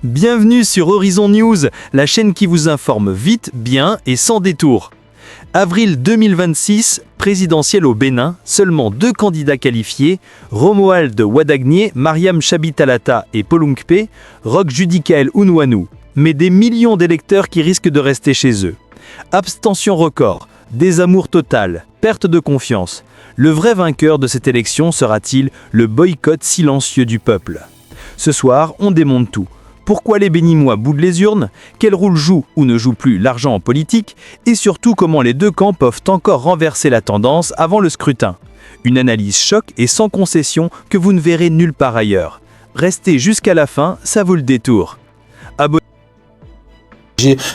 Bienvenue sur Horizon News, la chaîne qui vous informe vite, bien et sans détour. Avril 2026, présidentielle au Bénin, seulement 2 candidats qualifiés, Romuald Wadagnier, Mariam Chabi-Talata et Polunkpe, Roch Judicaël Unwanu, mais des millions d'électeurs qui risquent de rester chez eux. Abstention record, désamour total, perte de confiance. Le vrai vainqueur de cette élection sera-t-il le boycott silencieux du peuple? Ce soir, on démonte tout. Pourquoi les Béninois boudent les urnes? Quel rôle joue ou ne joue plus l'argent en politique? Et surtout, comment les deux camps peuvent encore renverser la tendance avant le scrutin? Une analyse choc et sans concession que vous ne verrez nulle part ailleurs. Restez jusqu'à la fin, ça vaut le détour.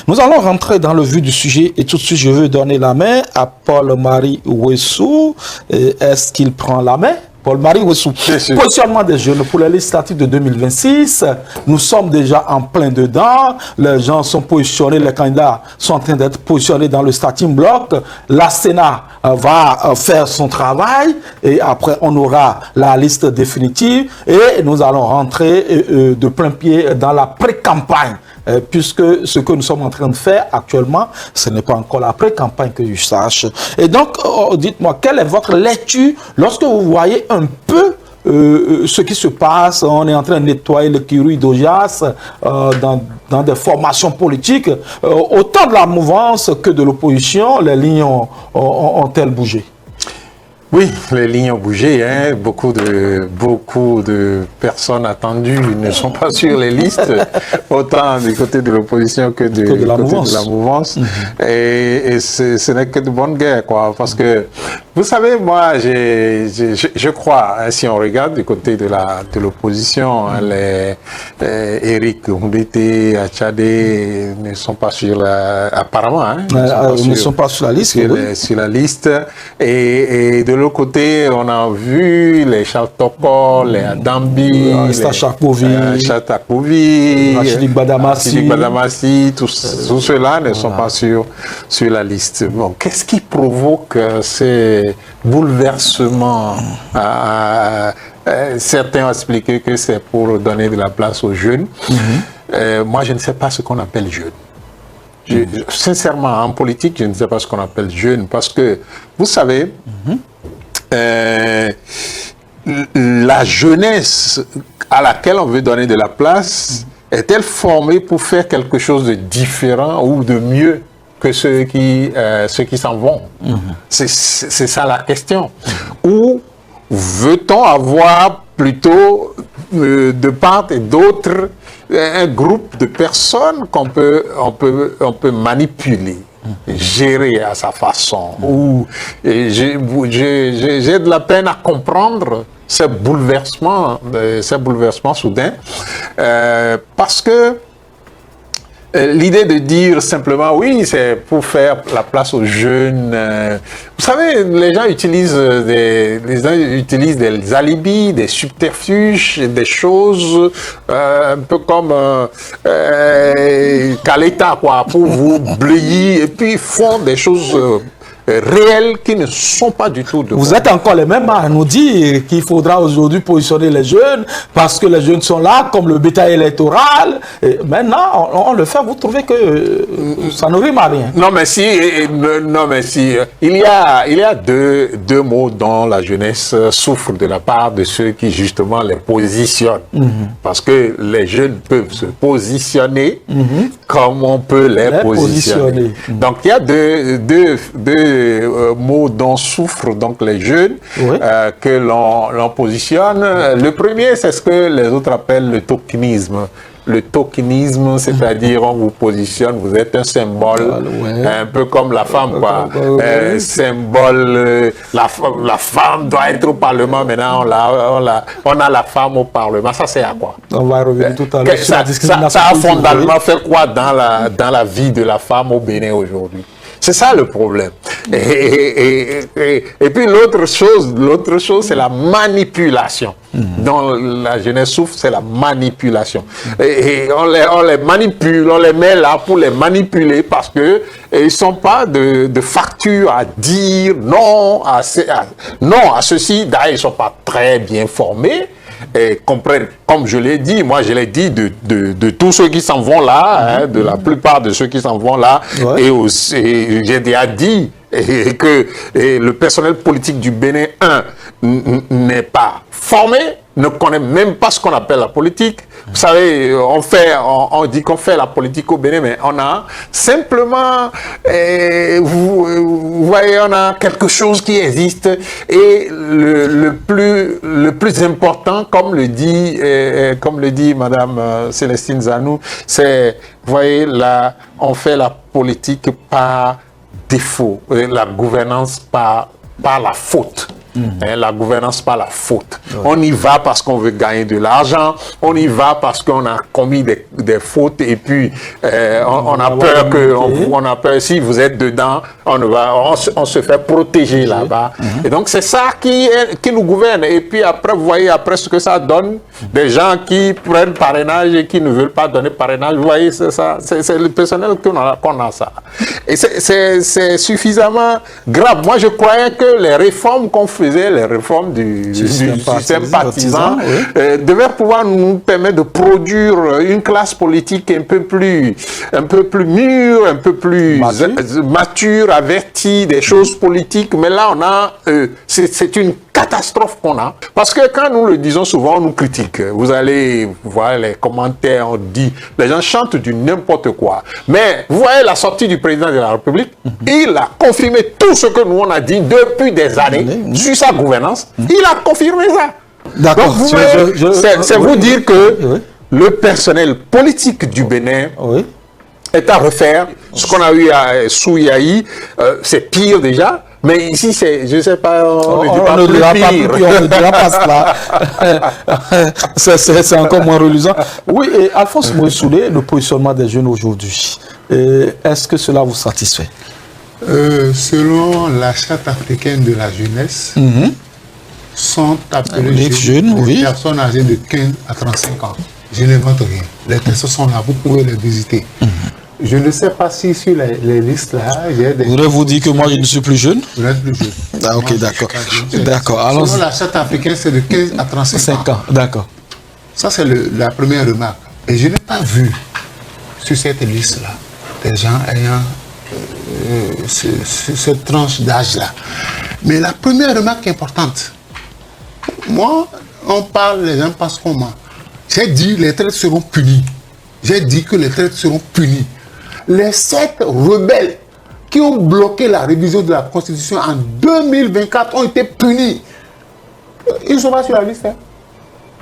Nous allons rentrer dans le vif du sujet et tout de suite je veux donner la main à Paul-Marie Ouessou. Est-ce qu'il prend la main? Paul-Marie Ouessou. Positionnement des jeunes pour les législatives de 2026. Nous sommes déjà en plein dedans. Les gens sont positionnés, les candidats sont en train d'être positionnés dans le starting block. La Sénat va faire son travail et après on aura la liste définitive et nous allons rentrer de plein pied dans la pré-campagne. Puisque ce que nous sommes en train de faire actuellement, ce n'est pas encore la pré-campagne que je sache. Et donc, dites-moi, quelle est votre lecture lorsque vous voyez un peu ce qui se passe? On est en train de nettoyer l'écurie d'Augias dans des formations politiques. Autant de la mouvance que de l'opposition, les lignes ont-elles bougé? Oui, les lignes ont bougé. Hein. Beaucoup de personnes attendues ne sont pas sur les listes, autant du côté de l'opposition que du côté de la mouvance. Et ce n'est que de bonne guerre, quoi. Parce que, vous savez, moi, je crois, hein, si on regarde du côté de l'opposition, les Eric Mbete, Achade ne sont pas sur apparemment, hein, ne sont pas sur la liste. Sur la liste. Et de l'autre côté, on a vu les Charles Toko, les Adambi, les Chatakovi, Rachidi Badamassi, tous ceux-là ne sont pas sur la liste. Bon, qu'est-ce qui provoque ces bouleversements? Certains ont expliqué que c'est pour donner de la place aux jeunes. Moi, je ne sais pas ce qu'on appelle jeune. Sincèrement, en politique, je ne sais pas ce qu'on appelle jeune parce que, vous savez, la jeunesse à laquelle on veut donner de la place est-elle formée pour faire quelque chose de différent ou de mieux que ceux qui s'en vont? C'est ça la question. Ou veut-on avoir plutôt de part et d'autre un groupe de personnes qu'on peut manipuler, gérer à sa façon? Ou j'ai de la peine à comprendre ces bouleversements soudains, parce que l'idée de dire simplement oui, c'est pour faire la place aux jeunes. Vous savez, les gens utilisent des alibis, des subterfuges, des choses un peu comme qu'à l'État, quoi, pour vous blayer, et puis font des choses réels qui ne sont pas du tout de Vous êtes encore les mêmes à nous dire qu'il faudra aujourd'hui positionner les jeunes parce que les jeunes sont là comme le bétail électoral. Et maintenant, on le fait. Vous trouvez que ça ne rime à rien? Non, mais si. Il y a deux mots dont la jeunesse souffre de la part de ceux qui justement les positionnent. Parce que les jeunes peuvent se positionner comme on peut les positionner. Donc il y a deux mots dont souffrent donc les jeunes, que l'on positionne. Le premier, c'est ce que les autres appellent le tokenisme. Le tokenisme, c'est-à-dire on vous positionne, vous êtes un symbole, un peu comme la femme, quoi. Symbole, la femme doit être au Parlement, maintenant on a la femme au Parlement. Ça c'est à quoi? On va revenir tout à l'heure. Ça a fondamentalement fait quoi dans la vie de la femme au Bénin aujourd'hui? C'est ça le problème. Et puis l'autre chose, c'est la manipulation. Dont la jeunesse souffre, c'est la manipulation. Et on les manipule, on les met là pour les manipuler parce que ils sont pas de facture à dire non à ceci. D'ailleurs, ils sont pas très bien formés. comprennent, comme je l'ai dit, moi je l'ai dit de tous ceux qui s'en vont là, de la plupart de ceux qui s'en vont là, et aussi, j'ai déjà dit que le personnel politique du Bénin, n'est pas formé, ne connaît même pas ce qu'on appelle la politique. Vous savez, on dit qu'on fait la politique au Bénin, mais on a simplement, vous voyez, on a quelque chose qui existe, et le plus important, comme le dit Madame Célestine Zanou, c'est, vous voyez, là, on fait la politique par défaut, la gouvernance par la faute. La gouvernance par la faute. On y va parce qu'on veut gagner de l'argent, on y va parce qu'on a commis des fautes, et puis on a peur on a peur, si vous êtes dedans, on se fait protéger là-bas. Et donc c'est ça qui nous gouverne. Et puis après, vous voyez après ce que ça donne, des gens qui prennent parrainage et qui ne veulent pas donner parrainage. Vous voyez, c'est ça, c'est le personnel qu'on a ça. Et c'est suffisamment grave. Moi je croyais que les réformes qu'on faisait, les réformes du système partisan, devaient pouvoir nous permettre de produire une classe politique un peu plus mûre, un peu plus mature, avertie des choses politiques. Mais là, c'est une catastrophe qu'on a. Parce que quand nous le disons souvent, on nous critique. Vous allez voir les commentaires, on dit, les gens chantent du n'importe quoi. Mais vous voyez la sortie du président de la République, il a confirmé tout ce que nous on a dit depuis des années sur sa gouvernance. Il a confirmé ça. D'accord. C'est vous dire que le personnel politique du Bénin est à refaire. Ce qu'on a eu sous Yahi, c'est pire déjà. Mais ici, je ne sais pas, on ne dira pas plus pire. On ne dira pas cela. C'est encore moins reluisant. Oui, et Alphonse Moïsoulé, le positionnement des jeunes aujourd'hui, est-ce que cela vous satisfait? Selon la charte africaine de la jeunesse, sont appelés les jeunes, les personnes âgées de 15 à 35 ans. Je n'invente rien. Les personnes sont là, vous pouvez les visiter. Je ne sais pas si sur les listes là, il y a des... Je voudrais vous dire que moi je ne suis plus jeune. Vous n'êtes plus jeune. Ah, ok, d'accord. D'accord. Selon la charte africaine, c'est de 15 à 35 ans. D'accord. Ça, c'est la première remarque. Et je n'ai pas vu sur cette liste-là des gens ayant cette tranche d'âge-là. Mais la première remarque importante, moi, on parle, les gens pensent qu'on ment. J'ai dit les traites seront punis. J'ai dit que les traites seront punis. Les 7 rebelles qui ont bloqué la révision de la Constitution en 2024 ont été punis. Ils ne sont pas sur la liste.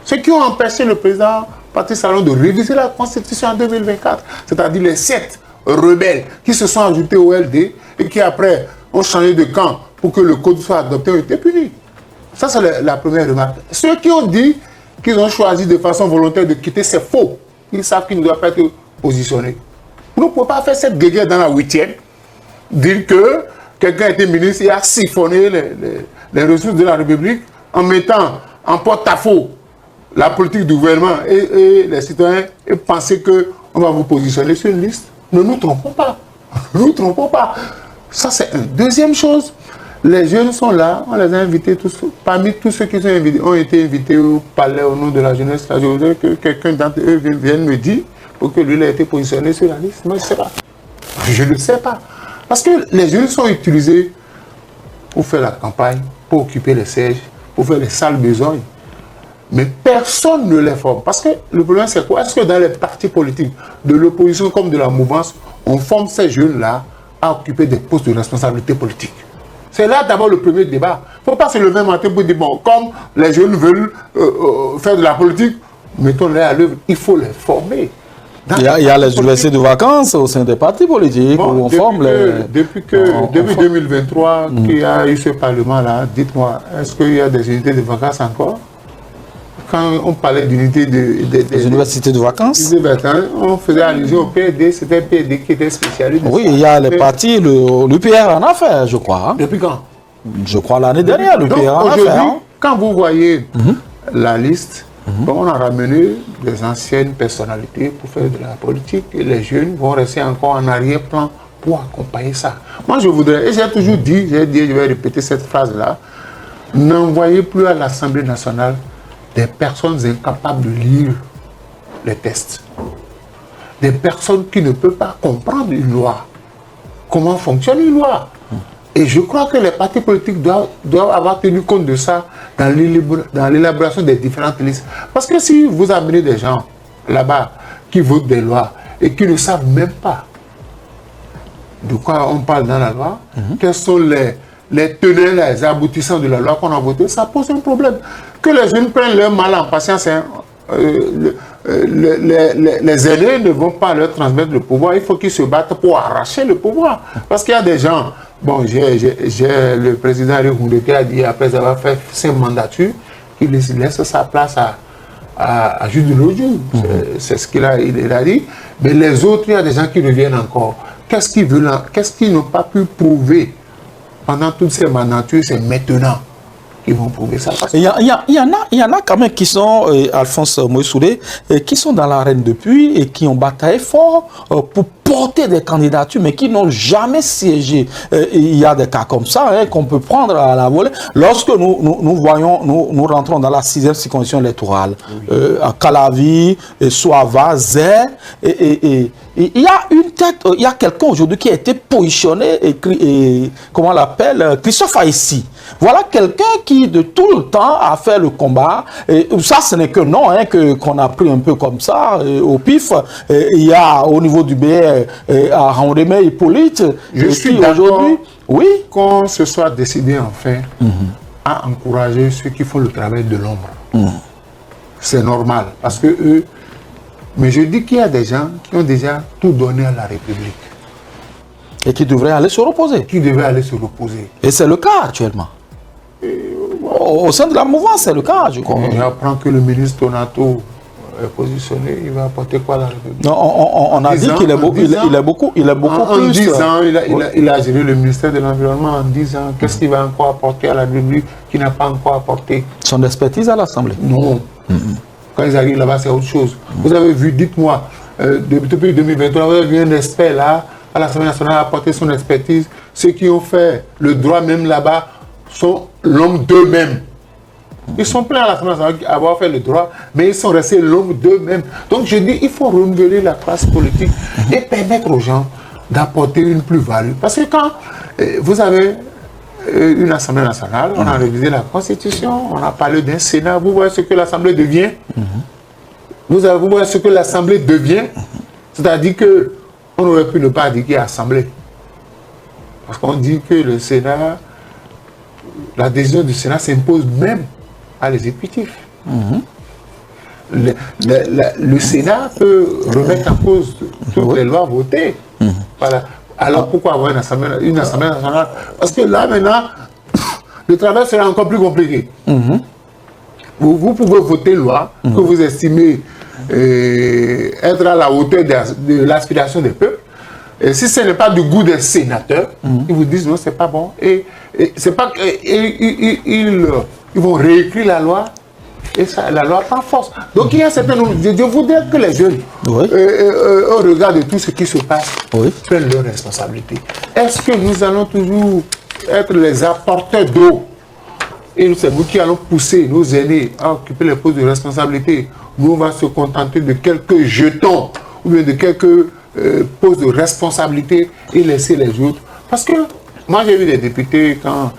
Ceux qui ont empêché le président Patrice Talon de réviser la Constitution en 2024, c'est-à-dire les 7 rebelles qui se sont ajoutés au LD et qui après ont changé de camp pour que le code soit adopté, ont été punis. Ça, c'est la première remarque. Ceux qui ont dit qu'ils ont choisi de façon volontaire de quitter, c'est faux. Ils savent qu'ils ne doivent pas être positionnés. Vous ne pouvez pas faire cette guerre dans la 8e, dire que quelqu'un était ministre et a siphonné les ressources de la République en mettant en porte-à-faux la politique du gouvernement et les citoyens et penser qu'on va vous positionner sur une liste. Ne nous trompons pas. Ne nous trompons pas. Ça, c'est une deuxième chose. Les jeunes sont là, on les a invités tous. Parmi tous ceux qui ont été invités au palais au nom de la jeunesse, je voudrais que quelqu'un d'entre eux vienne me dire pour que lui ait été positionné sur la liste. Moi, je ne sais pas. Je ne sais pas. Parce que les jeunes sont utilisés pour faire la campagne, pour occuper les sièges, pour faire les sales besognes. Mais personne ne les forme. Parce que le problème, c'est quoi? Est-ce que dans les partis politiques, de l'opposition comme de la mouvance, on forme ces jeunes-là à occuper des postes de responsabilité politique? C'est là d'abord le premier débat. Il ne faut pas se lever un matin pour dire, bon, comme les jeunes veulent faire de la politique, mettons-les à l'œuvre, il faut les former. Il y a les universités de vacances au sein des partis politiques où on forme les... Depuis 2023 qu'il y a eu ce Parlement-là, dites-moi, est-ce qu'il y a des unités de vacances encore? Quand on parlait d'unités des universités de vacances, on faisait allusion au PED, c'était le PED qui était spécialisé. Oui, il y a les partis, l'UPR en a fait, je crois. Depuis quand? Je crois l'année dernière, l'UPR en a fait. Aujourd'hui, quand vous voyez la liste, on a ramené des anciennes personnalités pour faire de la politique et les jeunes vont rester encore en arrière-plan pour accompagner ça. Moi, je voudrais, et j'ai toujours dit, je vais répéter cette phrase-là, n'envoyez plus à l'Assemblée nationale des personnes incapables de lire les textes, des personnes qui ne peuvent pas comprendre une loi, comment fonctionne une loi. Et je crois que les partis politiques doivent avoir tenu compte de ça dans l'élaboration des différentes listes. Parce que si vous amenez des gens là-bas qui votent des lois et qui ne savent même pas de quoi on parle dans la loi, quels sont les tenants, les aboutissants de la loi qu'on a votée, ça pose un problème. Que les jeunes prennent leur mal en patience, hein. Les aînés ne vont pas leur transmettre le pouvoir, il faut qu'ils se battent pour arracher le pouvoir. Parce qu'il y a des gens, bon, j'ai le président Rihounde qui a dit, après avoir fait 5 mandatures, qu'il laisse sa place à Jules Lodjou. C'est ce qu'il a dit. Mais les autres, il y a des gens qui reviennent encore. Qu'est-ce qu'ils n'ont pas pu prouver pendant toutes ces mandatures? C'est maintenant qu'ils vont prouver ça. Il y en a quand même qui sont, Alphonse Moïsoudé, qui sont dans l'arène depuis et qui ont bataillé fort pour porter des candidatures, mais qui n'ont jamais siégé. Il y a des cas comme ça, hein, qu'on peut prendre à la volée. Lorsque nous rentrons dans la 6e circonscription électorale, à Calavi, Soava, Zé, et il y a une tête, il y a quelqu'un aujourd'hui qui a été positionné, comment on l'appelle, Christophe Aïssi. Voilà quelqu'un qui de tout le temps a fait le combat. Et ça, ce n'est que non, hein, qu'on a pris un peu comme ça, au pif. Il y a au niveau du BR à Randemé Hippolyte. Je suis aujourd'hui, oui, qu'on se soit décidé enfin à encourager ceux qui font le travail de l'ombre. C'est normal, parce que eux. Mais je dis qu'il y a des gens qui ont déjà tout donné à la République. Et qui devraient aller se reposer. Qui devraient aller se reposer. Et c'est le cas actuellement. Au sein de la mouvance, c'est le cas, je crois. J'apprends que le ministre Donato est positionné, il va apporter quoi à la République? Non, on a dit qu'il est beaucoup plus. En 10 ans, il a géré le ministère de l'Environnement en 10 ans. Qu'est-ce qu'il va encore apporter à la République qu'il n'a pas encore apporté? Son expertise à l'Assemblée. Non. Quand ils arrivent là-bas, c'est autre chose. Vous avez vu, dites-moi, depuis 2023, vous avez vu un expert là, à l'Assemblée nationale, apporter son expertise. Ceux qui ont fait le droit même là-bas sont l'homme d'eux-mêmes. Ils sont pleins à l'Assemblée nationale d'avoir fait le droit, mais ils sont restés l'homme d'eux-mêmes. Donc je dis, il faut renouveler la classe politique et permettre aux gens d'apporter une plus-value. Parce que quand vous avez une Assemblée nationale, on a révisé la Constitution, on a parlé d'un Sénat, vous voyez ce que l'Assemblée devient. Vous voyez ce que l'Assemblée devient. C'est-à-dire qu'on aurait pu ne pas dire qu'il y a Assemblée. Parce qu'on dit que le Sénat, la décision du Sénat s'impose même à l'exécutif. Le Sénat peut remettre en cause toutes les lois votées. Voilà. Alors pourquoi avoir une Assemblée nationale? Parce que là maintenant, le travail sera encore plus compliqué. Vous pouvez voter une loi que vous estimez être à la hauteur de l'aspiration des peuples. Et si ce n'est pas du goût des sénateurs, ils vous disent non, c'est pas bon. C'est pas ils vont réécrire la loi. Et ça, la loi prend force. Donc il y a certains. Je voudrais que les jeunes, au regard de tout ce qui se passe, prennent leurs responsabilités. Est-ce que nous allons toujours être les apporteurs d'eau? Et c'est nous qui allons pousser nos aînés à occuper les postes de responsabilité. Nous, on va se contenter de quelques jetons ou bien de quelques postes de responsabilité et laisser les autres. Parce que moi, j'ai vu des députés quand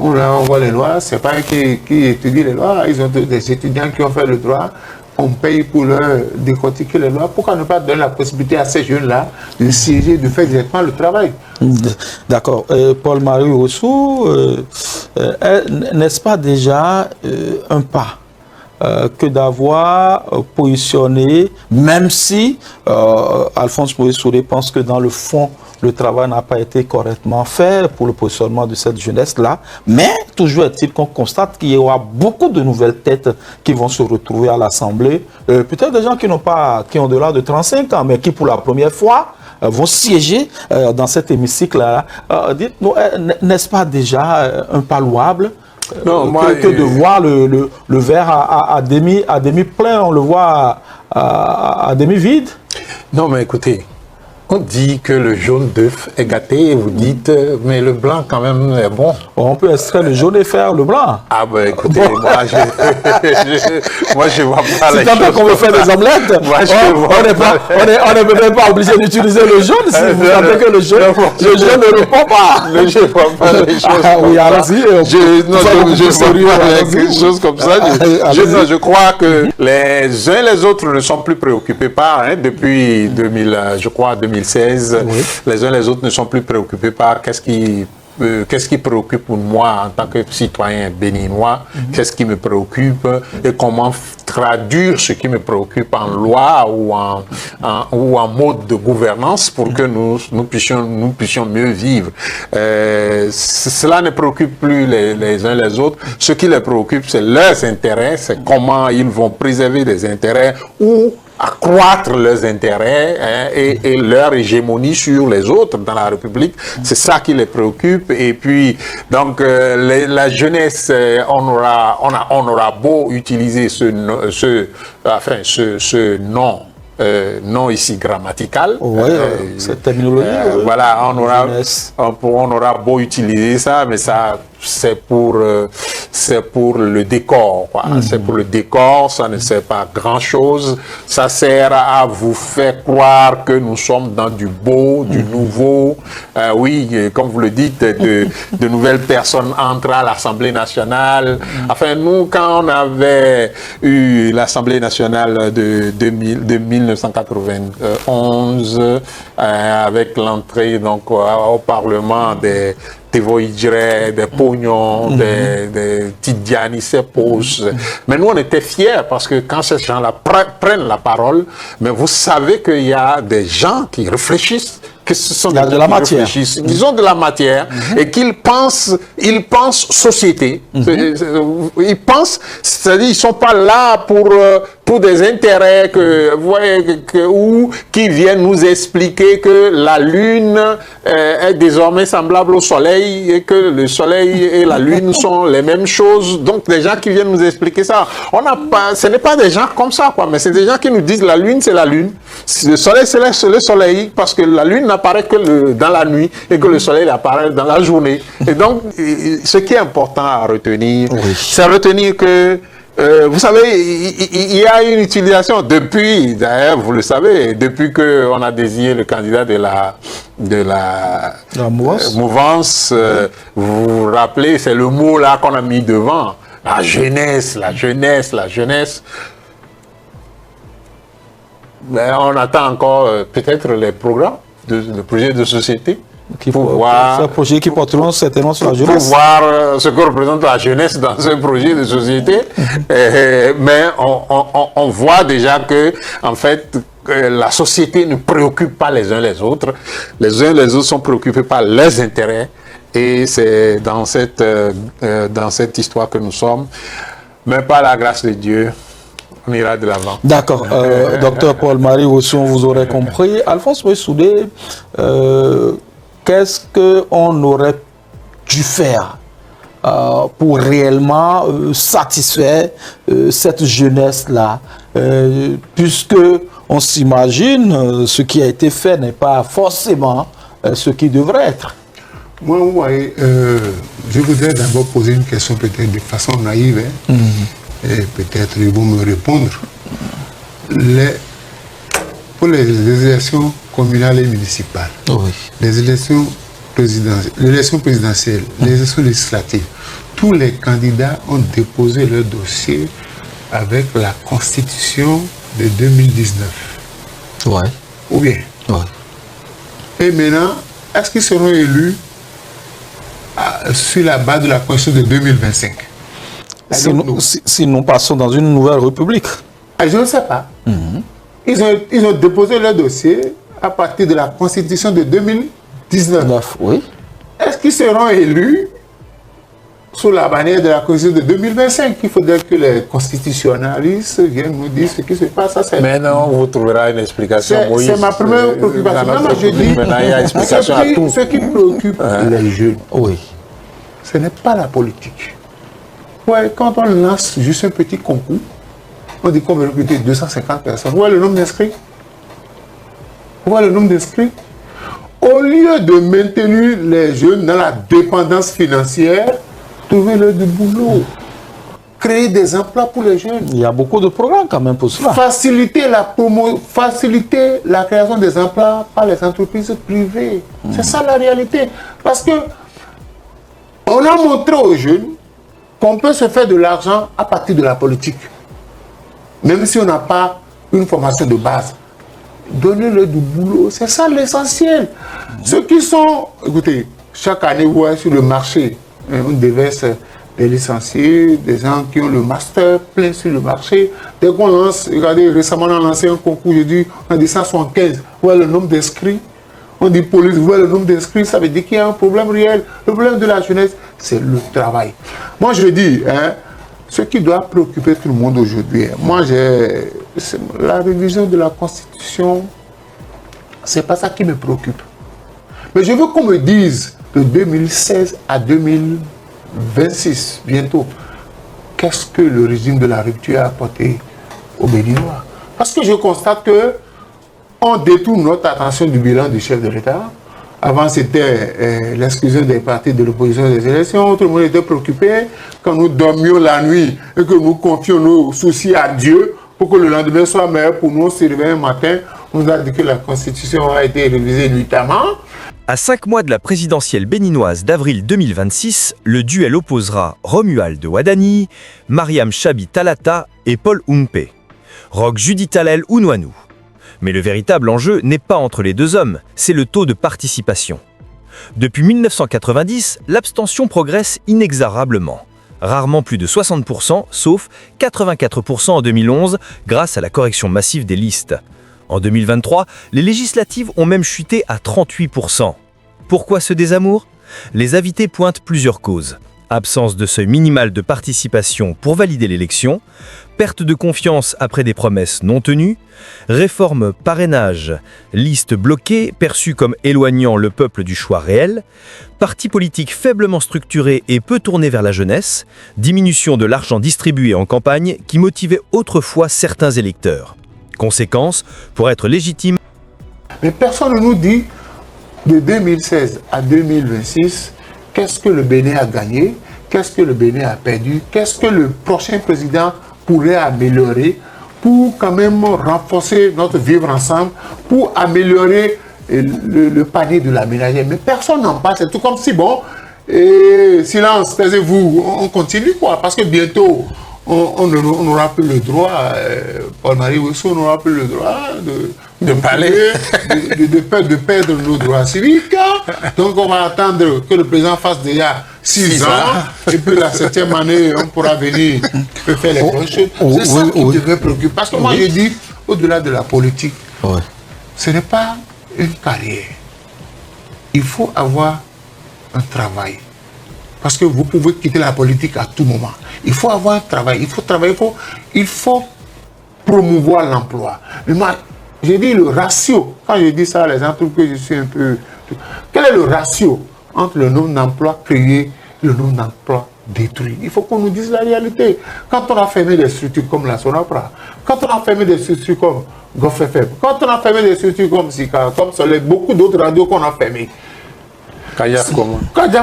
on envoie les lois, c'est pas eux qui étudient les lois, ils ont des étudiants qui ont fait le droit, on paye pour leur décortiquer les lois. Pourquoi ne pas donner la possibilité à ces jeunes-là de siéger, de faire directement le travail? D'accord. Paul-Marie Rossou, n'est-ce pas déjà un pas que d'avoir positionné, même si Alphonse Moïsoudé pense que dans le fond, le travail n'a pas été correctement fait pour le positionnement de cette jeunesse-là, mais toujours est-il qu'on constate qu'il y aura beaucoup de nouvelles têtes qui vont se retrouver à l'Assemblée, peut-être des gens qui ont de-delà de 35 ans, mais qui pour la première fois vont siéger dans cet hémicycle-là. Dites-nous, n'est-ce pas déjà un pas louable? Non, que de voir le verre à demi plein, on le voit à demi vide? Non, mais écoutez, On dit que le jaune d'œuf est gâté et vous dites, mais le blanc quand même est bon. On peut extraire le jaune et faire le blanc. Ah ben écoutez, moi je vois pas les C'est choses. qu'on veut faire des omelettes. Moi, on n'est peut-être pas obligé d'utiliser le jaune si vous sentez que le jaune ne répond pas. Je ne vois pas les choses. Oui, allons-y. Je vois pas quelque chose comme ça. Je crois que les uns et les autres ne sont plus préoccupés par, depuis 2016, oui. Les uns et les autres ne sont plus préoccupés par qu'est-ce qui préoccupe moi en tant que citoyen béninois, qu'est-ce qui me préoccupe et comment traduire ce qui me préoccupe en loi ou en mode de gouvernance pour que nous puissions mieux vivre. Cela ne préoccupe plus les uns les autres. Ce qui les préoccupe, c'est leurs intérêts, c'est comment ils vont préserver les intérêts ou accroître leurs intérêts et leur hégémonie sur les autres dans la République. C'est ça qui les préoccupe. Et puis, donc, la jeunesse, on aura beau utiliser ce nom ici grammatical. Oui, cette terminologie. Voilà, on aura beau utiliser ça, mais ça, c'est pour le décor, quoi. C'est pour le décor, ça ne sert pas à grand chose. Ça sert à vous faire croire que nous sommes dans du beau, du nouveau. Oui, comme vous le dites, de nouvelles personnes entrent à l'Assemblée nationale. Enfin, nous, quand on avait eu l'Assemblée nationale de 1991, avec l'entrée donc au Parlement des Tevoïdjre, des Pognons, des Tidjani, Sepos. Mais nous, on était fiers parce que quand ces gens-là prennent la parole, mais vous savez qu'il y a des gens qui réfléchissent, que ce sont des gens qui réfléchissent, ils ont de la matière et qu'ils pensent société. Ils pensent, c'est-à-dire ils ne sont pas là pour des intérêts ou qui viennent nous expliquer que la Lune est désormais semblable au Soleil et que le Soleil et la Lune sont les mêmes choses. Donc, des gens qui viennent nous expliquer ça. Ce n'est pas des gens comme ça, quoi, mais c'est des gens qui nous disent la Lune, c'est la Lune. Le Soleil, c'est le Soleil, parce que la Lune n'apparaît que dans la nuit et que le Soleil apparaît dans la journée. Et donc, ce qui est important à retenir, c'est retenir que vous savez, il y a une utilisation depuis, d'ailleurs, vous le savez, depuis qu'on a désigné le candidat de la mouvance, vous vous rappelez, c'est le mot là qu'on a mis devant, la jeunesse, la jeunesse, la jeunesse. Mais on attend encore peut-être les programmes, le projet de société. C'est un projet qui porteront certainement sur la jeunesse. Pour voir ce que représente la jeunesse dans ce projet de société. Mais on voit déjà que, en fait, la société ne préoccupe pas les uns les autres. Les uns les autres sont préoccupés par leurs intérêts. Et c'est dans cette histoire que nous sommes. Mais par la grâce de Dieu, on ira de l'avant. D'accord. Docteur Paul-Marie Wosson, vous aurez compris. Alphonse Messoudé, qu'est-ce qu'on aurait dû faire pour réellement satisfaire cette jeunesse-là, puisque on s'imagine ce qui a été fait n'est pas forcément ce qui devrait être. Moi, vous voyez, je voudrais d'abord poser une question peut-être de façon naïve, et peut-être ils vont me répondre. Pour les élections communales et municipales, les élections présidentielles, les élections législatives, tous les candidats ont déposé leur dossier avec la Constitution de 2019. Ou bien. Et maintenant, est-ce qu'ils seront élus sur la base de la Constitution de 2025? Si nous passons dans une nouvelle république. Je ne sais pas. Ils ont déposé leur dossier à partir de la Constitution de 2019. Est-ce qu'ils seront élus sous la bannière de la Constitution de 2025? Il faudrait que les constitutionnalistes viennent nous dire ce qui se passe. Mais non, vous trouverez une explication. C'est ma première préoccupation. Je dis, ce qui préoccupe les jeunes, ce n'est pas la politique. Quand on lance juste un petit concours, on dit qu'on veut recruter 250 personnes. Vous voyez le nombre d'inscrits? Au lieu de maintenir les jeunes dans la dépendance financière, trouvez-leur du boulot. Créer des emplois pour les jeunes. Il y a beaucoup de programmes quand même pour cela. Faciliter la création des emplois par les entreprises privées. C'est ça la réalité. Parce que on a montré aux jeunes qu'on peut se faire de l'argent à partir de la politique. Même si on n'a pas une formation de base. Donnez-leur du boulot, c'est ça l'essentiel. Ceux qui sont, écoutez, chaque année, vous voyez sur le marché, on déverse des licenciés, des gens qui ont le master plein sur le marché. Dès qu'on lance, regardez, récemment on a lancé un concours, j'ai dit, on a dit 175, vous voyez le nombre d'inscrits. On dit police, vous voyez le nombre d'inscrits, ça veut dire qu'il y a un problème réel. Le problème de la jeunesse, c'est le travail. Moi je dis, ce qui doit préoccuper tout le monde aujourd'hui, moi j'ai la révision de la Constitution, c'est pas ça qui me préoccupe. Mais je veux qu'on me dise de 2016 à 2026, bientôt, qu'est-ce que le régime de la rupture a apporté aux Béninois. Parce que je constate que on détourne notre attention du bilan du chef de l'État. Avant, c'était l'exclusion des partis de l'opposition des élections. Tout le monde était préoccupé. Quand nous dormions la nuit et que nous confions nos soucis à Dieu pour que le lendemain soit meilleur pour nous, on se réveille un matin, on nous a dit que la Constitution a été révisée nuitamment. À 5 mois de la présidentielle béninoise d'avril 2026, le duel opposera Romuald Wadani, Mariam Chabi Talata et Paul Oumpe. Roch Judith Talel Ounouanou. Mais le véritable enjeu n'est pas entre les deux hommes, c'est le taux de participation. Depuis 1990, l'abstention progresse inexorablement. Rarement plus de 60%, sauf 84% en 2011, grâce à la correction massive des listes. En 2023, les législatives ont même chuté à 38%. Pourquoi ce désamour ? Les avités pointent plusieurs causes. Absence de seuil minimal de participation pour valider l'élection, perte de confiance après des promesses non tenues, réforme parrainage, liste bloquée perçue comme éloignant le peuple du choix réel, parti politique faiblement structuré et peu tourné vers la jeunesse, diminution de l'argent distribué en campagne qui motivait autrefois certains électeurs. Conséquence, pour être légitime... Mais personne ne nous dit, de 2016 à 2026, qu'est-ce que le Bénin a gagné, qu'est-ce que le Bénin a perdu, qu'est-ce que le prochain président pourrait améliorer pour quand même renforcer notre vivre ensemble, pour améliorer le panier de la ménagère. Mais personne n'en parle, c'est tout comme si, bon, silence, taisez-vous, on continue quoi, parce que bientôt, on n'aura plus le droit, Paul-Marie Wessou n'aura plus le droit de parler, de perdre nos droits civiques. Donc on va attendre que le président fasse déjà 6 ans, et puis la 7e année, on pourra venir faire les bonnes choses. C'est ça qui devrait préoccuper. Parce que moi je dis, au-delà de la politique, ce n'est pas une carrière. Il faut avoir un travail. Parce que vous pouvez quitter la politique à tout moment. Il faut avoir un travail, il faut travailler, il faut promouvoir l'emploi. Mais moi, j'ai dit le ratio, quand je dis ça, les gens trouvent que je suis un peu... Quel est le ratio entre le nombre d'emplois créés et le nombre d'emplois détruits? Il faut qu'on nous dise la réalité. Quand on a fermé des structures comme la Sonapra, quand on a fermé des structures comme GoFFM, quand on a fermé des structures comme Sika, comme Soleil, beaucoup d'autres radios qu'on a fermées, Kadiaf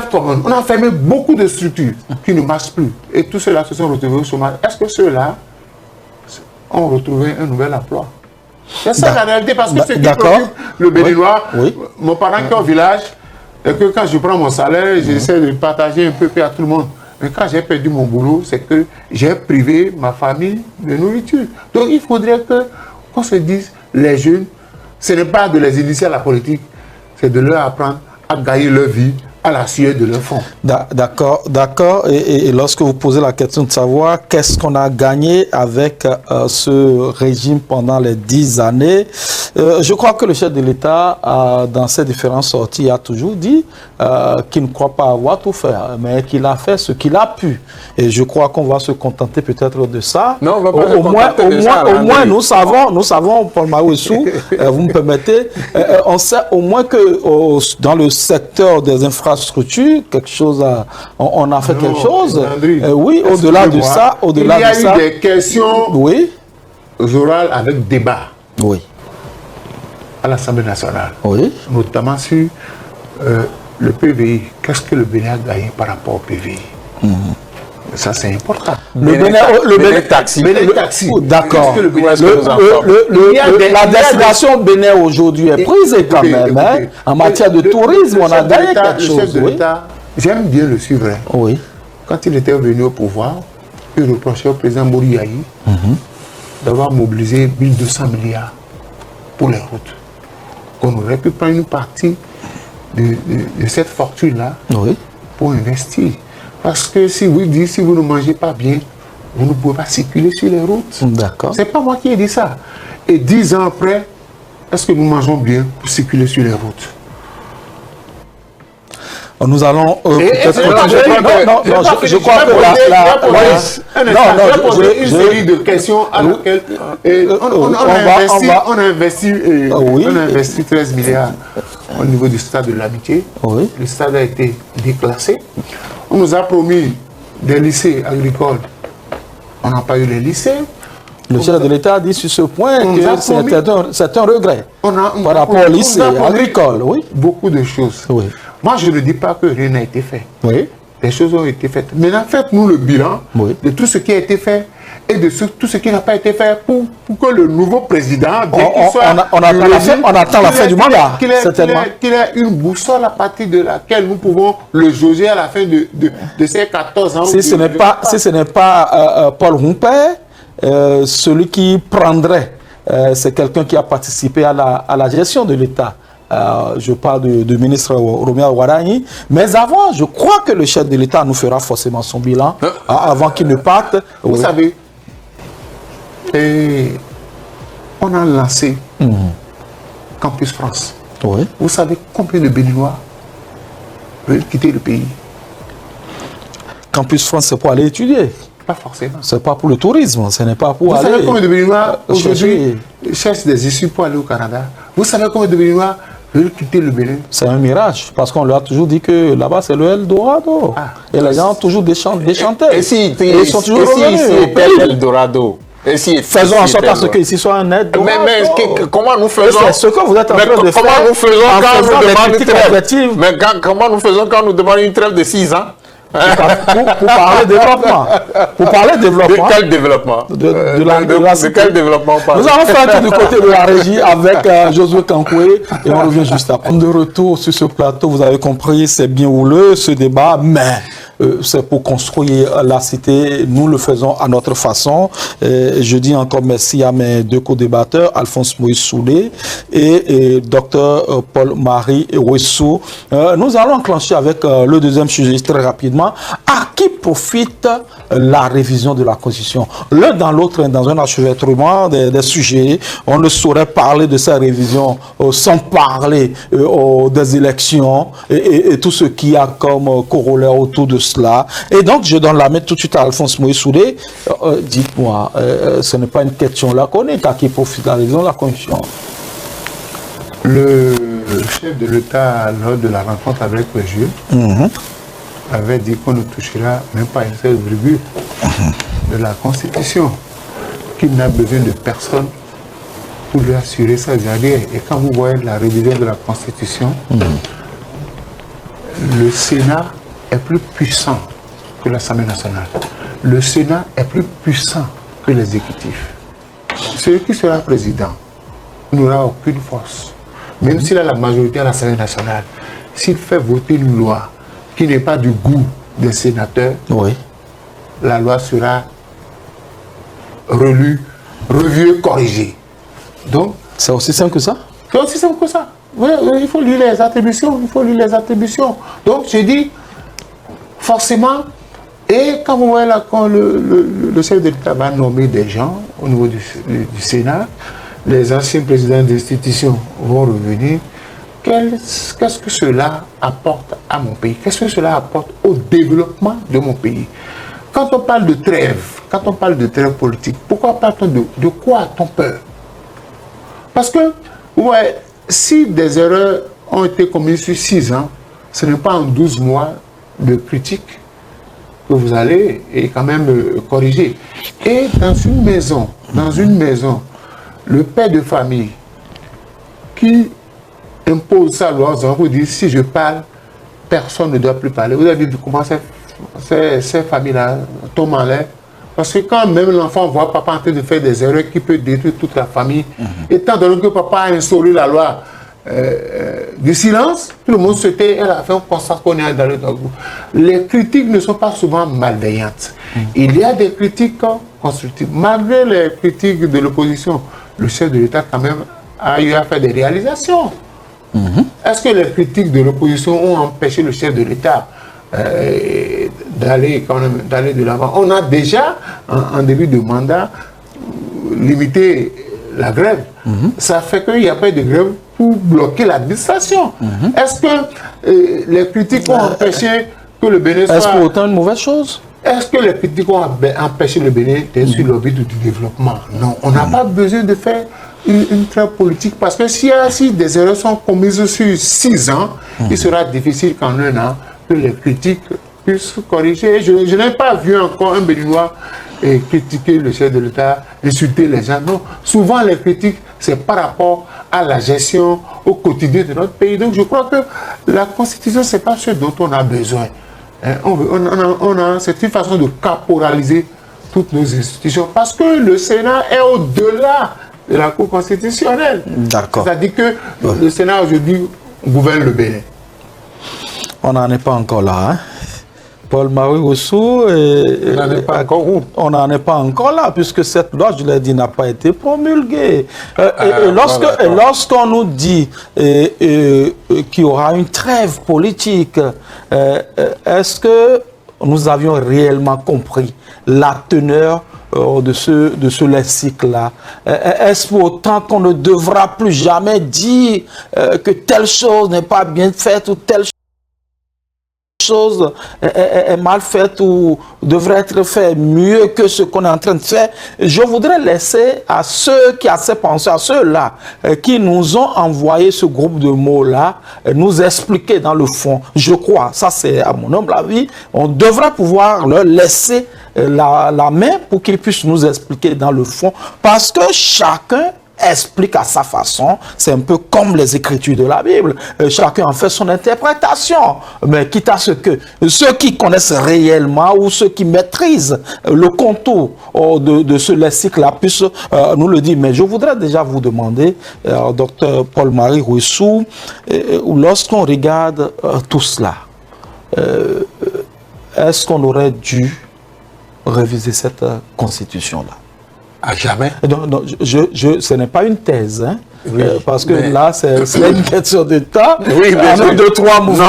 Common, on a fermé beaucoup de structures qui ne marchent plus. Et tous ceux-là se sont retrouvés au chômage. Est-ce que ceux-là ont retrouvé un nouvel emploi? C'est ça la réalité, parce que ce qui préoccupe le Béninois, mon parent qui est au village, et que quand je prends mon salaire, j'essaie de partager un peu à tout le monde. Mais quand j'ai perdu mon boulot, c'est que j'ai privé ma famille de nourriture. Donc il faudrait qu'on se dise, les jeunes, ce n'est pas de les initier à la politique, c'est de leur apprendre à gagner leur vie à la sueur de leur fond. D'accord. Et lorsque vous posez la question de savoir qu'est-ce qu'on a gagné avec ce régime pendant les 10 années, je crois que le chef de l'État, dans ses différentes sorties, a toujours dit qu'il ne croit pas avoir tout fait, mais qu'il a fait ce qu'il a pu. Et je crois qu'on va se contenter peut-être de ça. Non, on va pas se contenter de ça. Au moins, nous savons, Paul-Marie Wessou, vous me permettez, on sait au moins que dans le secteur des infrastructures, quelque chose on a fait quelque chose. Oui, au-delà de ça, il y a eu des questions orales avec débat. Oui. à l'Assemblée nationale, Oui. notamment sur le PVI. Qu'est-ce que le Bénin a gagné par rapport au PVI? Ça, c'est important. Le Bénin taxi. D'accord. Qu'est-ce que le Bénin La destination Bénin aujourd'hui est prise quand même. Hein. En matière de tourisme, on a gagné quelque chose. Le chef de l'État, j'aime bien le suivre. Hein. Oui. Quand il était venu au pouvoir, il reprochait au président Moriyahi d'avoir mobilisé 1200 milliards pour les routes. On aurait pu prendre une partie de cette fortune-là pour investir. Parce que si vous dites, si vous ne mangez pas bien, vous ne pouvez pas circuler sur les routes. D'accord. Ce n'est pas moi qui ai dit ça. Et 10 ans après, est-ce que nous mangeons bien pour circuler sur les routes? Nous allons peut-être... Je crois que une série de questions à laquelle on a investi 13 milliards au niveau du stade de l'Amitié. Oui. Le stade a été déclassé. On nous a promis des lycées agricoles. On n'a pas eu les lycées. Le chef de l'État a dit sur ce point que c'est un regret par rapport au lycée agricole. Oui. Beaucoup de choses. Oui. Moi, je ne dis pas que rien n'a été fait. Oui. Les choses ont été faites. Maintenant, faites-nous le bilan de tout ce qui a été fait et de tout ce qui n'a pas été fait pour que le nouveau président, on attend la fin du mandat, certainement. Qu'il ait une boussole à partir de laquelle nous pouvons le jauger à la fin de ces 14 ans. Si ce n'est pas Paul Humpert, celui qui prendrait, c'est quelqu'un qui a participé à la gestion de l'État. Je parle du ministre Romeo Wardani. Mais avant, je crois que le chef de l'État nous fera forcément son bilan avant qu'il ne parte. Vous savez, on a lancé Campus France. Oui. Vous savez combien de Béninois veulent quitter le pays? Campus France, c'est pour aller étudier. Pas forcément. C'est pas pour le tourisme, ce n'est pas pour aller... Vous savez combien de Béninois aujourd'hui cherchent des issues pour aller au Canada? Vous savez combien de Béninois veulent quitter le Bénin? C'est un mirage, parce qu'on leur a toujours dit que là-bas c'est le Eldorado. Et les gens ont toujours déchanté. Et si ils sont toujours revenus. c'était l'Eldorado? Faisons en sorte à ce qu'ici soit un aide. Mais comment nous faisons? C'est ce que vous êtes en train de faire. Comment nous faisons quand on nous demande une trêve? Mais comment nous faisons quand on nous demande une trêve de 6 ans? Pour parler développement. Pour parler développement. De quel développement? De quel développement on parle? Nous allons faire un tour du côté de la régie avec Josué Kankoué et on revient juste après. De retour sur ce plateau, vous avez compris, c'est bien houleux ce débat, mais c'est pour construire la cité. Nous le faisons à notre façon. Je dis encore merci à mes deux co-débatteurs, Alphonse Moïse Soulé et Dr Paul-Marie Wessou. Nous allons enclencher avec le deuxième sujet très rapidement. À qui profite la révision de la Constitution? L'un dans l'autre, dans un enchevêtrement des sujets, on ne saurait parler de sa révision sans parler des élections et tout ce qui a comme corollaire autour de cela. Et donc, je donne la main tout de suite à Alphonse Moïse Soulé. Dites-moi, ce n'est pas une question laconique. À qui profite la révision de la Constitution? Le chef de l'État, lors de la rencontre avec le juge, avait dit qu'on ne touchera même pas une seule virgule de la Constitution, qu'il n'a besoin de personne pour lui assurer sa carrière. Et quand vous voyez la révision de la Constitution, le Sénat est plus puissant que l'Assemblée nationale. Le Sénat est plus puissant que l'exécutif. Celui qui sera président n'aura aucune force. Même s'il a la majorité à l'Assemblée nationale, s'il fait voter une loi qui n'est pas du goût des sénateurs, la loi sera relue, revue, corrigée. Donc, c'est aussi simple que ça? C'est aussi simple que ça. Oui, il faut lire les attributions. Il faut lire les attributions. Donc, je dis, forcément, et quand vous voyez là, quand le chef de l'État va nommer des gens au niveau du Sénat, les anciens présidents d'institutions vont revenir. Qu'est-ce que cela apporte à mon pays? Qu'est-ce que cela apporte au développement de mon pays? Quand on parle de trêve politique, pourquoi parle-t-on de quoi a-t-on peur? Parce que, ouais, si des erreurs ont été commises sur 6 ans, ce n'est pas en 12 mois de critique que vous allez quand même corriger. Et dans une maison, le père de famille qui impose sa loi, vous dit si je parle, personne ne doit plus parler. Vous avez vu comment ces familles-là tombent en l'air. Parce que quand même l'enfant voit papa en train de faire des erreurs qui peuvent détruire toute la famille, étant donné que papa a instauré la loi du silence, tout le monde se tait, elle a fait un constat qu'on est dans le dogme. Les critiques ne sont pas souvent malveillantes. Il y a des critiques constructives. Malgré les critiques de l'opposition, le chef de l'État quand même a eu à faire des réalisations. Est-ce que les critiques de l'opposition ont empêché le chef de l'État d'aller de l'avant? On a déjà, en début de mandat, limité la grève. Ça fait qu'il n'y a pas de grève pour bloquer l'administration. Est-ce que les critiques ont empêché que le Bénin soit... Est-ce pour autant une mauvaise chose? Est-ce que les critiques ont empêché le Bénin d'être sur l'orbite du développement? Non, on n'a pas besoin de faire une trêve politique parce que si des erreurs sont commises sur 6 ans, il sera difficile qu'en 1 an, que les critiques puissent corriger. Je n'ai pas vu encore un Béninois critiquer le chef de l'État, insulter les gens. Non, souvent les critiques, c'est par rapport à la gestion au quotidien de notre pays. Donc je crois que la Constitution, ce n'est pas ce dont on a besoin. C'est une façon de caporaliser toutes nos institutions parce que le Sénat est au-delà de la Cour constitutionnelle. D'accord. C'est-à-dire que le Sénat aujourd'hui gouverne le Bénin. On n'en est pas encore là. Hein? Paul-Marie Ouessou, on n'en est pas encore où? On n'en est pas encore là, puisque cette loi, je l'ai dit, n'a pas été promulguée. Lorsqu'on nous dit qu'il y aura une trêve politique, est-ce que nous avions réellement compris la teneur de ce lexique-là? Est-ce pour autant qu'on ne devra plus jamais dire que telle chose n'est pas bien faite ou telle chose est mal faite ou devrait être fait mieux que ce qu'on est en train de faire? Je voudrais laisser à ceux qui ont ces pensées, à ceux-là qui nous ont envoyé ce groupe de mots-là, nous expliquer dans le fond. Je crois, ça c'est à mon humble avis, on devrait pouvoir leur laisser la main pour qu'ils puissent nous expliquer dans le fond, parce que chacun explique à sa façon. C'est un peu comme les écritures de la Bible. Chacun en fait son interprétation. Mais quitte à ce que ceux qui connaissent réellement ou ceux qui maîtrisent le contour de ce lexique-là puissent nous le dire. Mais je voudrais déjà vous demander, docteur Paul-Marie Ouessou, lorsqu'on regarde tout cela, est-ce qu'on aurait dû réviser cette constitution-là? À jamais. Non, ce n'est pas une thèse, hein, oui, parce que là, c'est une question de temps. Oui, en 1, 2, 3 mouvements,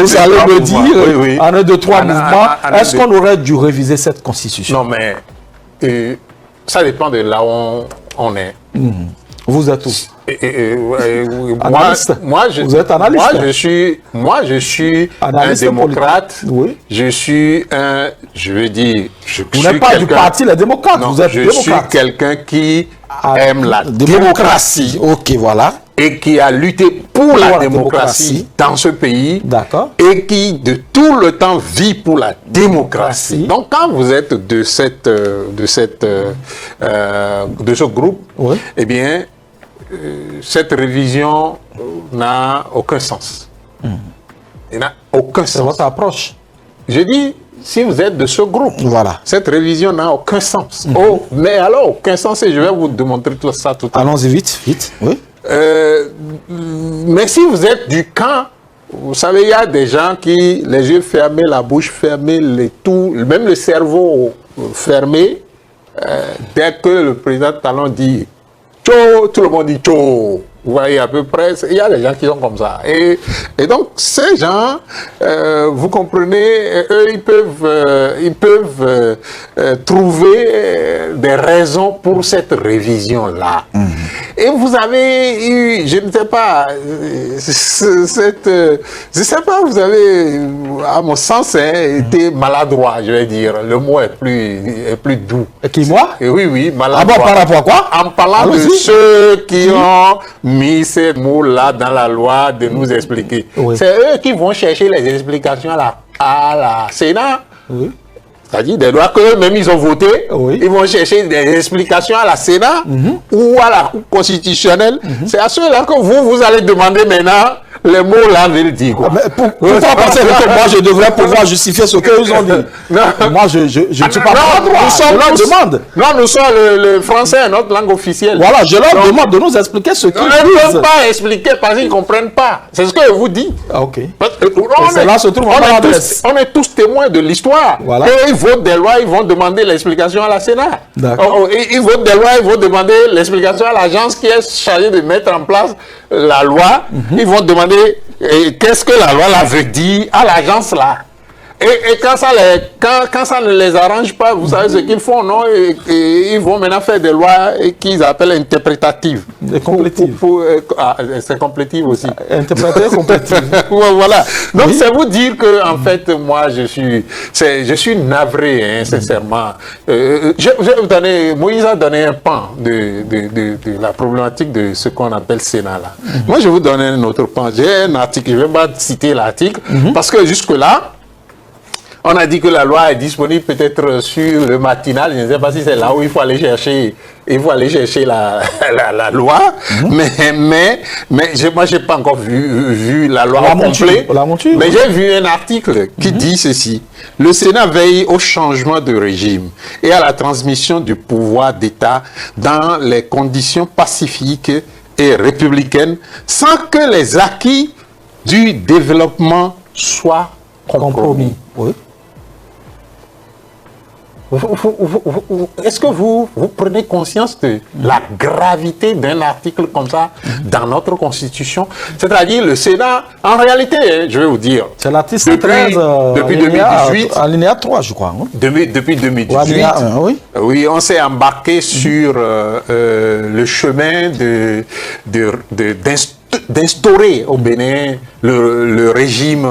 vous allez me dire, en 1, 2, 3 mouvements, est-ce qu'on aurait dû réviser cette constitution? Non, mais ça dépend de là où on est. Vous êtes où? Vous êtes analyste. Moi, je suis analyste, un démocrate. Oui. Je suis un, je veux dire, vous n'êtes pas du parti les démocrates. Non, vous êtes je suis quelqu'un qui aime la démocratie. Ok, voilà. Et qui a lutté pour la démocratie dans ce pays. D'accord. Et qui de tout le temps vit pour la démocratie. Donc quand vous êtes de ce groupe, oui, eh bien cette révision n'a aucun sens. Il n'a aucun sens. C'est votre approche. Je dis, si vous êtes de ce groupe, voilà, cette révision n'a aucun sens. Oh, mais alors, aucun sens, et je vais vous démontrer tout ça tout à l'heure. Allons-y vite, oui. Mais si vous êtes du camp, vous savez, il y a des gens qui, les yeux fermés, la bouche fermée, même le cerveau fermé, dès que le président Talon dit tcho, tout le monde dit tcho. Vous voyez à peu près, il y a des gens qui sont comme ça. Et donc, ces gens, vous comprenez, eux, ils peuvent trouver des raisons pour cette révision-là. Et vous avez eu, je ne sais pas, vous avez, à mon sens, été maladroit, je vais dire. Le mot est plus doux. Et qui, moi? Et oui, maladroit. Ah bon, par rapport à quoi? En parlant de ceux qui ont mis ces mots-là dans la loi, de nous expliquer. Oui. C'est eux qui vont chercher les explications à la Sénat. Oui. c'est-à-dire des lois qu'eux-mêmes ils ont votées, Oui. ils vont chercher des explications à la Sénat ou à la Cour constitutionnelle. C'est à ceux-là que vous allez demander maintenant les mots là veulent dire quoi. Mais pourquoi pensez-vous que moi je devrais pouvoir justifier ce qu'ils ont dit? Non. Moi je ne suis pas Non, droit, je leur demande. Non, nous sommes le français est notre langue officielle. Voilà, je leur Donc, demande de nous expliquer ce qu'ils ils ne disent. peuvent pas expliquer parce qu'ils ne comprennent pas. C'est ce que je vous dis. Ah, ok. Parce que c'est là se trouve mon adresse. on est tous témoins de l'histoire. Voilà. Et ils votent des lois, ils vont demander l'explication à la Sénat. D'accord. Ils votent des lois, ils vont demander l'explication à l'agence qui est chargée de mettre en place la loi. Ils vont demander qu'est-ce que la loi là veut dire à l'agence là. Et quand ça ne les arrange pas, vous savez ce qu'ils font, non? Et ils vont maintenant faire des lois qu'ils appellent interprétatives. Des complétives. C'est complétive aussi. Interpréter complétive. Voilà. Donc Oui. c'est vous dire que en fait moi je suis navré, hein, sincèrement. Je vais vous donner, Moïse a donné un pan de la problématique de ce qu'on appelle Sénat là. Moi je vais vous donner un autre pan. J'ai un article, je ne vais pas citer l'article parce que jusque là. On a dit que la loi est disponible peut-être sur le matinal. Je ne sais pas si c'est là où il faut aller chercher la loi. Mais moi, je n'ai pas encore vu la loi au complet. Mais j'ai vu un article qui dit ceci. Le Sénat veille au changement de régime et à la transmission du pouvoir d'État dans les conditions pacifiques et républicaines sans que les acquis du développement soient compromis. Oui. Est-ce que vous prenez conscience de la gravité d'un article comme ça dans notre Constitution? C'est-à-dire le Sénat, en réalité, je vais vous dire, c'est l'article 13 depuis 2018, alinéa 3, je crois. Hein? Depuis 2018, 1, oui. Oui, on s'est embarqué sur le chemin d'instaurer au Bénin le régime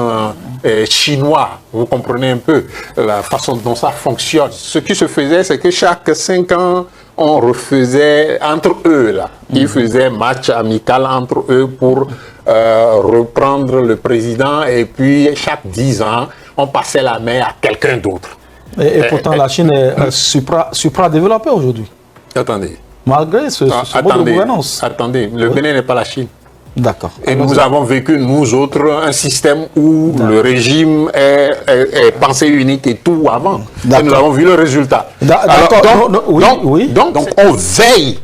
chinois. Vous comprenez un peu la façon dont ça fonctionne. Ce qui se faisait, c'est que chaque 5 ans, on refaisait entre eux, là. Ils faisaient match amical entre eux pour reprendre le président et puis chaque 10 ans, on passait la main à quelqu'un d'autre. Et pourtant, la Chine est supra-développée aujourd'hui. Attendez. Malgré ce mode de gouvernance. Attendez, le Bénin n'est pas la Chine. D'accord. Et nous avons vécu, nous autres, un système où le régime est pensée unique et tout avant. Et nous avons vu le résultat. Donc, on veille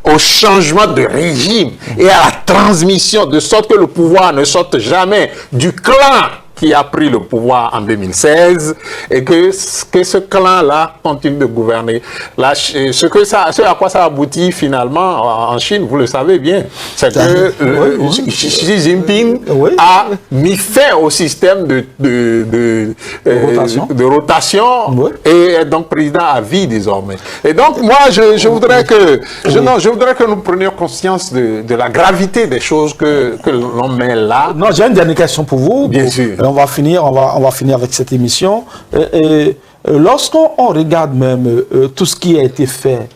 au changement de régime et à la transmission, de sorte que le pouvoir ne sorte jamais du clan qui a pris le pouvoir en 2016 et que ce clan-là continue de gouverner. Là, ce à quoi ça aboutit finalement en Chine, vous le savez bien, c'est que Xi Jinping a mis fin au système de rotation et est donc président à vie désormais. Et donc moi, je voudrais que nous prenions conscience de la gravité des choses que l'on met là. Non, j'ai une dernière question pour vous. Bien sûr. On va finir avec cette émission. Lorsqu'on regarde même tout ce qui a été fait,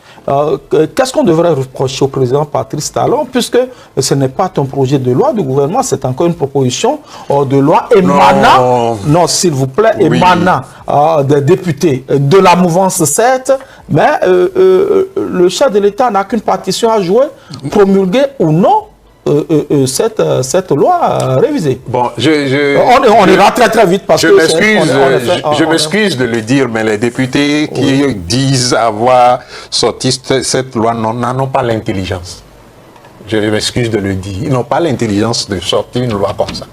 qu'est-ce qu'on devrait reprocher au président Patrice Talon, puisque ce n'est pas un projet de loi du gouvernement, c'est encore une proposition de loi émanant, non s'il vous plaît, émanant des députés de la mouvance 7, mais le chef de l'État n'a qu'une partition à jouer, promulguer ou non cette loi révisée. Bon, on ira très très vite parce que je m'excuse de le dire, mais les députés qui disent avoir sorti cette loi n'en ont pas l'intelligence. Je m'excuse de le dire. Ils n'ont pas l'intelligence de sortir une loi comme ça.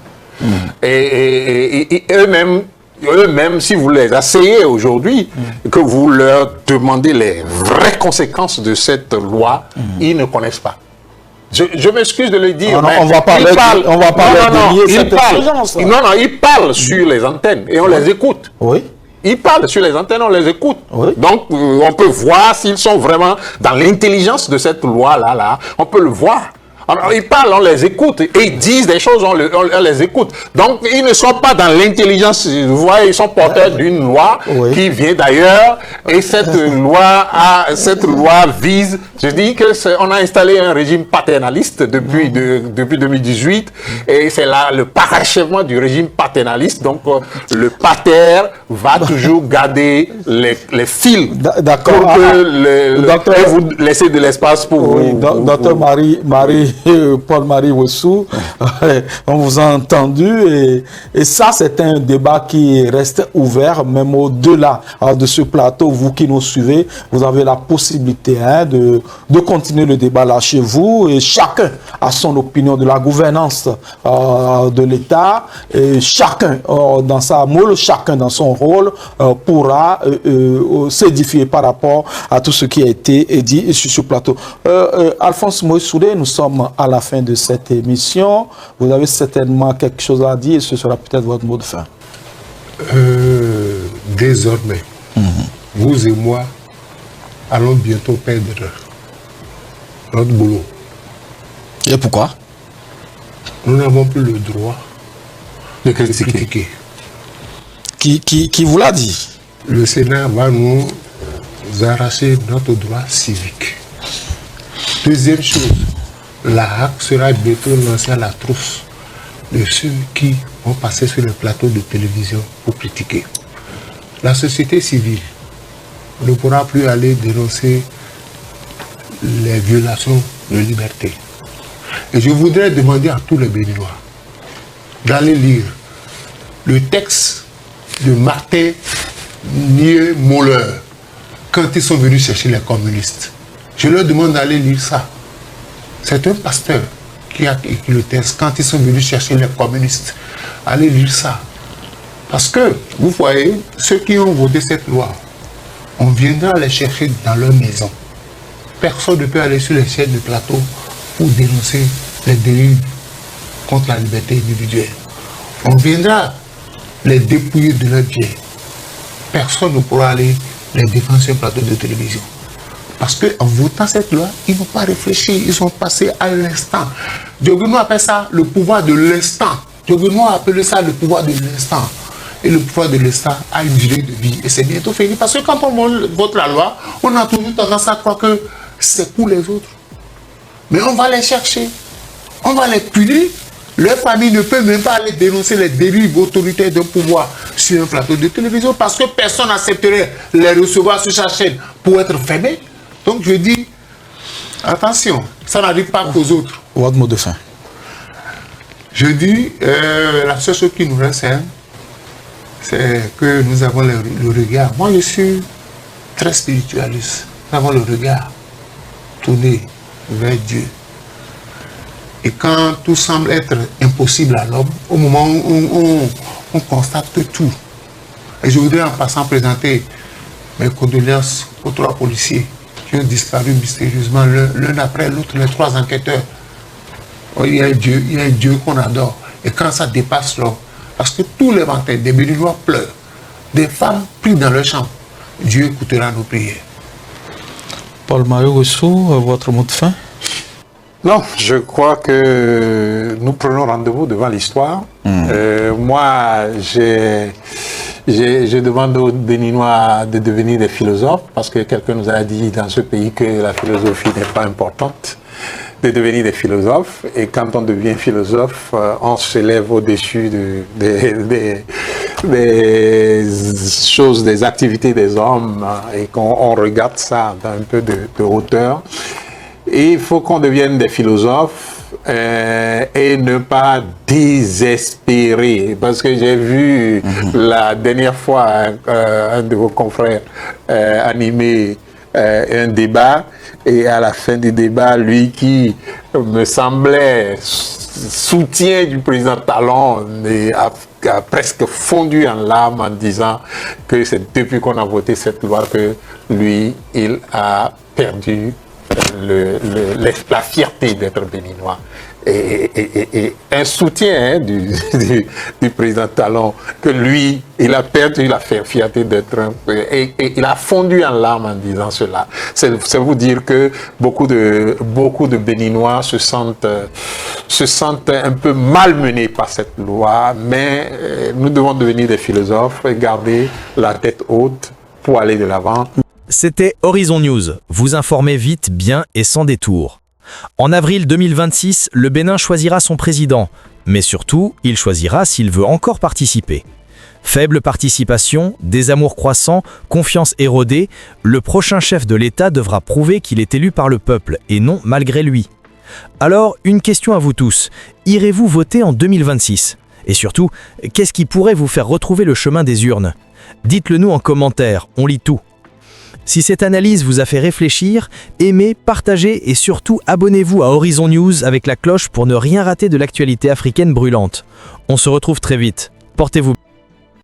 Et eux-mêmes, si vous les asseyez aujourd'hui, que vous leur demandez les vraies conséquences de cette loi, ils ne connaissent pas. Je m'excuse de le dire, mais on va parler de cette exigence. Non, ils parlent sur les antennes et on les écoute. Oui. Ils parlent sur les antennes, on les écoute. Oui. Donc, on peut voir s'ils sont vraiment dans l'intelligence de cette loi-là. On peut le voir. Alors, ils parlent, on les écoute, et ils disent des choses, on les écoute. Donc, ils ne sont pas dans l'intelligence, vous voyez, ils sont porteurs d'une loi qui vient d'ailleurs, et cette loi vise, je dis qu'on a installé un régime paternaliste depuis 2018, et c'est là le parachèvement du régime paternaliste. Donc, le pater va toujours garder les fils D'accord. pour que vous laissez de l'espace pour vous. Docteur Paul-Marie Wessou, on vous a entendu et ça c'est un débat qui reste ouvert même au-delà de ce plateau. Vous qui nous suivez, vous avez la possibilité de continuer le débat là chez vous et chacun a son opinion de la gouvernance de l'État et chacun dans sa moule, chacun dans son rôle pourra s'édifier par rapport à tout ce qui a été dit sur ce plateau. Alphonse Moïse Soudé, nous sommes à la fin de cette émission. Vous avez certainement quelque chose à dire et ce sera peut-être votre mot de fin. Désormais, vous et moi allons bientôt perdre notre boulot. Et pourquoi? Nous n'avons plus le droit de critiquer. Qui vous l'a dit? Le Sénat va nous arracher notre droit civique. Deuxième chose, la HAC sera bientôt lancée à la trousse de ceux qui vont passer sur le plateau de télévision pour critiquer. La société civile ne pourra plus aller dénoncer les violations de liberté. Et je voudrais demander à tous les Béninois d'aller lire le texte de Martin Nier-Moller quand ils sont venus chercher les communistes. Je leur demande d'aller lire ça. C'est un pasteur qui a écrit le texte quand ils sont venus chercher les communistes. Allez lire ça. Parce que, vous voyez, ceux qui ont voté cette loi, on viendra les chercher dans leur maison. Personne ne peut aller sur les chaînes de plateau pour dénoncer les dérives contre la liberté individuelle. On viendra les dépouiller de leurs biens. Personne ne pourra aller les défendre sur un plateau de télévision. Parce qu'en votant cette loi, ils n'ont pas réfléchi, ils sont passés à l'instant. Diogueno appelle ça le pouvoir de l'instant. Diogueno appelle ça le pouvoir de l'instant. Et le pouvoir de l'instant a une durée de vie. Et c'est bientôt fini. Parce que quand on vote la loi, on a toujours tendance à croire que c'est pour les autres. Mais on va les chercher. On va les punir. Leur famille ne peut même pas aller dénoncer les dérives autoritaires d'un pouvoir sur un plateau de télévision parce que personne n'accepterait les recevoir sur sa chaîne pour être fermés. Donc je dis, attention, ça n'arrive pas qu'aux autres. Votre mot de fin. Je dis, la seule chose qui nous reste, c'est que nous avons le regard. Moi, je suis très spiritualiste. Nous avons le regard tourné vers Dieu. Et quand tout semble être impossible à l'homme, au moment où on constate tout. Et je voudrais en passant présenter mes condoléances aux 3 policiers qui ont disparu mystérieusement l'un après l'autre, les 3 enquêteurs. Il y a un Dieu qu'on adore. Et quand ça dépasse l'homme, parce que tous les matins, des Béninois pleurent, des femmes prient dans leur chambre, Dieu écoutera nos prières. Paul-Marie Wessou, votre mot de fin? Non, je crois que nous prenons rendez-vous devant l'histoire. Moi, je demande aux Béninois de devenir des philosophes, parce que quelqu'un nous a dit dans ce pays que la philosophie n'est pas importante, de devenir des philosophes. Et quand on devient philosophe, on se lève au-dessus des choses, des activités des hommes, et qu'on regarde ça d'un peu de hauteur. Et il faut qu'on devienne des philosophes et ne pas désespérer. Parce que j'ai vu la dernière fois un de vos confrères animer un débat, et à la fin du débat, lui qui me semblait soutien du président Talon a presque fondu en larmes en disant que c'est depuis qu'on a voté cette loi que lui, il a perdu la fierté d'être béninois. Et un soutien du président Talon, que lui, il a perdu la fierté d'être et il a fondu en larmes en disant cela. C'est vous dire que beaucoup de Béninois se sentent un peu malmenés par cette loi, mais nous devons devenir des philosophes et garder la tête haute pour aller de l'avant. C'était Horizon News, vous informer vite, bien et sans détour. En avril 2026, le Bénin choisira son président, mais surtout, il choisira s'il veut encore participer. Faible participation, désamour croissant, confiance érodée, le prochain chef de l'État devra prouver qu'il est élu par le peuple et non malgré lui. Alors, une question à vous tous, irez-vous voter en 2026 ? Et surtout, qu'est-ce qui pourrait vous faire retrouver le chemin des urnes ? Dites-le nous en commentaire, on lit tout. Si cette analyse vous a fait réfléchir, aimez, partagez et surtout abonnez-vous à Horizon News avec la cloche pour ne rien rater de l'actualité africaine brûlante. On se retrouve très vite. Portez-vous bien.